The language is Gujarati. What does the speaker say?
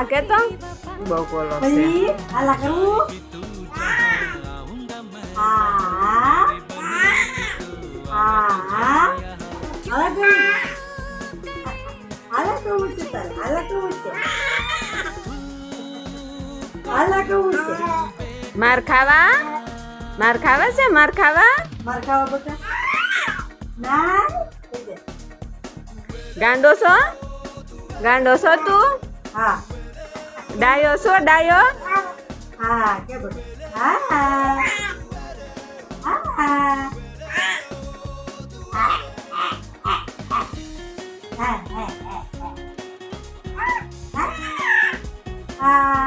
કે તો બહુ બોલો છે. પછી હાલા કરવું. હા હા હવે ગયું. હાલા કહું છે તારે. હાલા કહું છે. હાલા કહું છે. માર ખાવા છે માર ખાવા. માર ખાવા બેટા. ના કહી દે. ગાંડો છો તું. હા ડાયો છો ડાયો. હા કે બેટા. હા હા હા